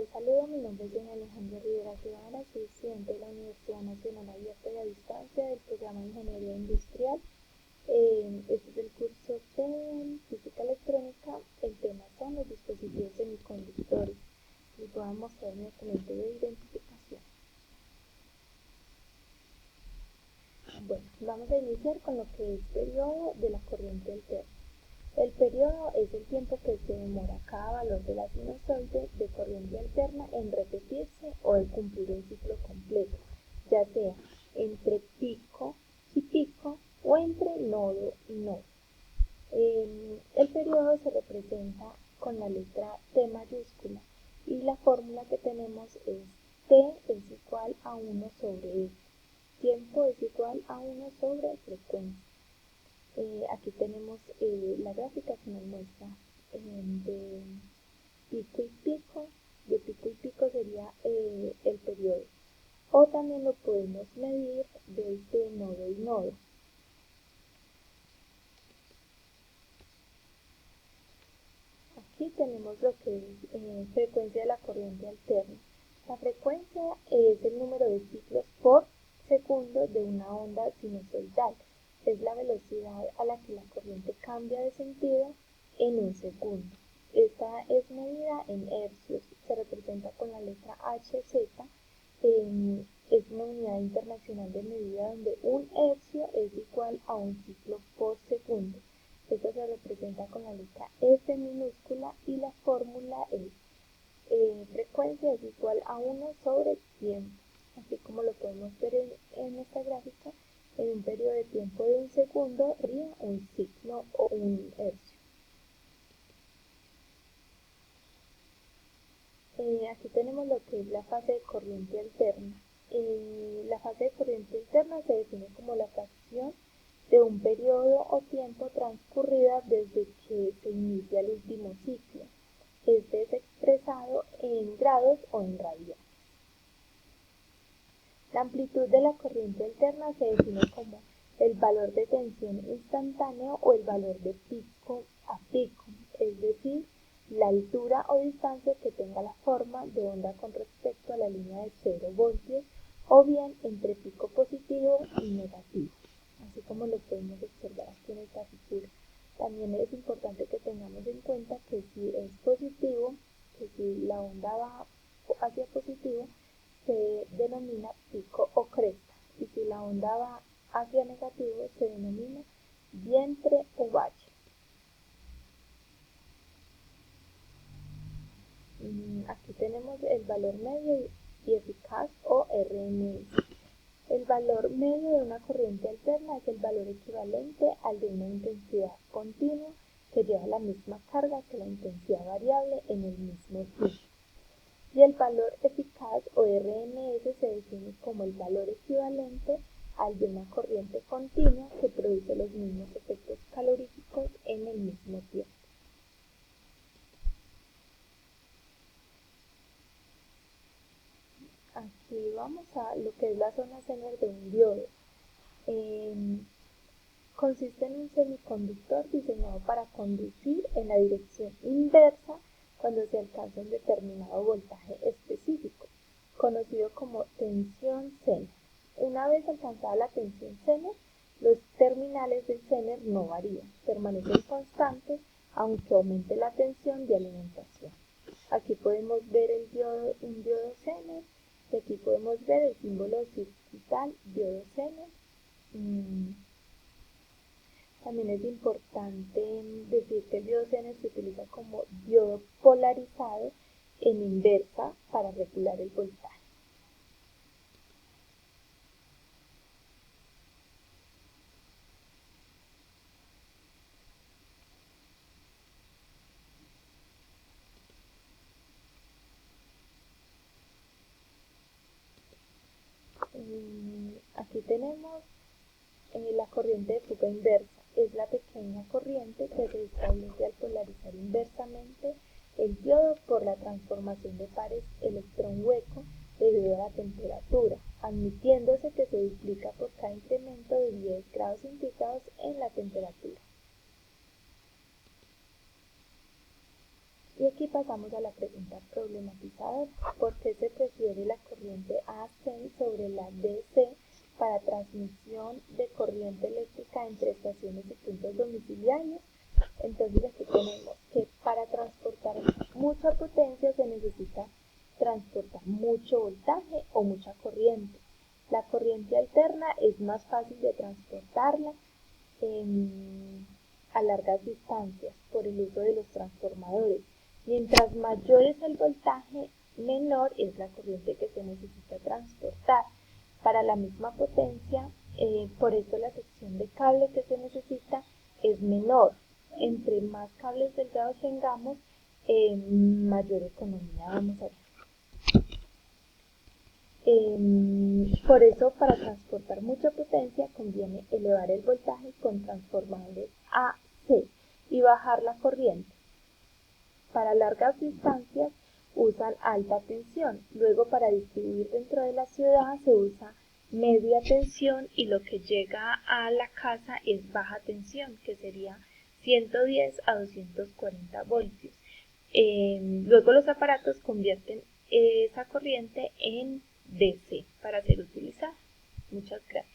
Les saludo, mi nombre es Jenny Alejandra Rivera Rivera, soy estudiante de la Universidad Nacional Abierta y a Distancia del programa de Ingeniería Industrial. Este es el curso de Física Electrónica. El tema son los dispositivos semiconductores. Les voy a mostrar mi documento de identificación. Bueno, vamos a iniciar con lo que es periodo de la corriente alterna. El periodo es el tiempo que se demora cada valor de la sinusoide de corriente alterna en repetirse o en cumplir un ciclo completo, ya sea entre pico y pico o entre nodo y nodo. El periodo se representa con la letra T mayúscula y la fórmula que tenemos es T es igual a 1 sobre F. Tiempo es igual a 1 sobre frecuencia. Aquí tenemos la gráfica que nos muestra de pico y pico. De pico y pico sería el periodo. O también lo podemos medir desde nodo y nodo. Aquí tenemos lo que es frecuencia de la corriente alterna. La frecuencia es el número de ciclos por segundo de una onda sinusoidal. Es la velocidad a la que la corriente cambia de sentido en un segundo. Esta es medida en hercios, se representa con la letra Hz. Es una unidad internacional de medida donde un hercio es igual a un ciclo por segundo. Esto se representa con la letra F minúscula y la fórmula es frecuencia es igual a 1 sobre tiempo. Así como lo podemos ver en esta gráfica, en un periodo de tiempo de un segundo sería un ciclo o un hercio. Aquí tenemos lo que es la fase de corriente alterna. La fase de corriente alterna se define como la fracción de un periodo o tiempo transcurrida desde que se inicia el último ciclo. Este es expresado en grados o en radianes. La amplitud de la corriente alterna se define como el valor de tensión instantáneo o el valor de pico a pico, es decir, la altura o distancia que tenga la forma de onda con respecto a la línea de 0 voltios o bien entre pico positivo y negativo, así como lo podemos observar aquí en esta figura. También es importante que tengamos en cuenta que si es positivo, que si la onda va hacia positivo, se denomina pico o cresta, y si la onda va hacia negativo, se denomina vientre o valle. Aquí tenemos el valor medio y eficaz o RMS. El valor medio de una corriente alterna es el valor equivalente al de una intensidad continua que lleva la misma carga que la intensidad variable en el mismo tiempo. Y el valor eficaz o RMS se define como el valor equivalente al de una corriente continua que produce los mismos efectos caloríficos en el mismo tiempo. Aquí vamos a lo que es la zona Zener de un diodo. Consiste en un semiconductor diseñado para conducir en la dirección inversa cuando se alcanza un determinado voltaje específico, conocido como tensión Zener. Una vez alcanzada la tensión Zener, los terminales del Zener no varían, permanecen constantes aunque aumente la tensión de alimentación. Aquí podemos ver un diodo Zener y aquí podemos ver el símbolo circuital diodo Zener. También es importante decir que el diodo Zener se utiliza como diodo polarizado en inversa para regular el voltaje. Aquí tenemos la corriente de fuga inversa. Es la pequeña corriente que se establece al polarizar inversamente el diodo por la transformación de pares electrón-hueco debido a la temperatura, admitiéndose que se duplica por cada incremento de 10 grados centígrados en la temperatura. Y aquí pasamos a la pregunta problematizadora. ¿Por qué se prefiere la corriente AC sobre la DC para transmisión de corriente eléctrica entre estaciones y puntos domiciliarios? Entonces aquí tenemos que para transportar mucha potencia se necesita transportar mucho voltaje o mucha corriente. La corriente alterna es más fácil de transportarla a largas distancias por el uso de los transformadores. Mientras mayor es el voltaje, menor es la corriente que se necesita transportar para la misma potencia, por eso la sección de cable que se necesita es menor. Entre más cables delgados tengamos, mayor economía vamos a ver. Por eso, para transportar mucha potencia, conviene elevar el voltaje con transformadores AC y bajar la corriente. Para largas distancias usan alta tensión. Luego, para distribuir dentro de la ciudad se usa media tensión y lo que llega a la casa es baja tensión, que sería 110 a 240 voltios. Luego los aparatos convierten esa corriente en DC para ser utilizada. Muchas gracias.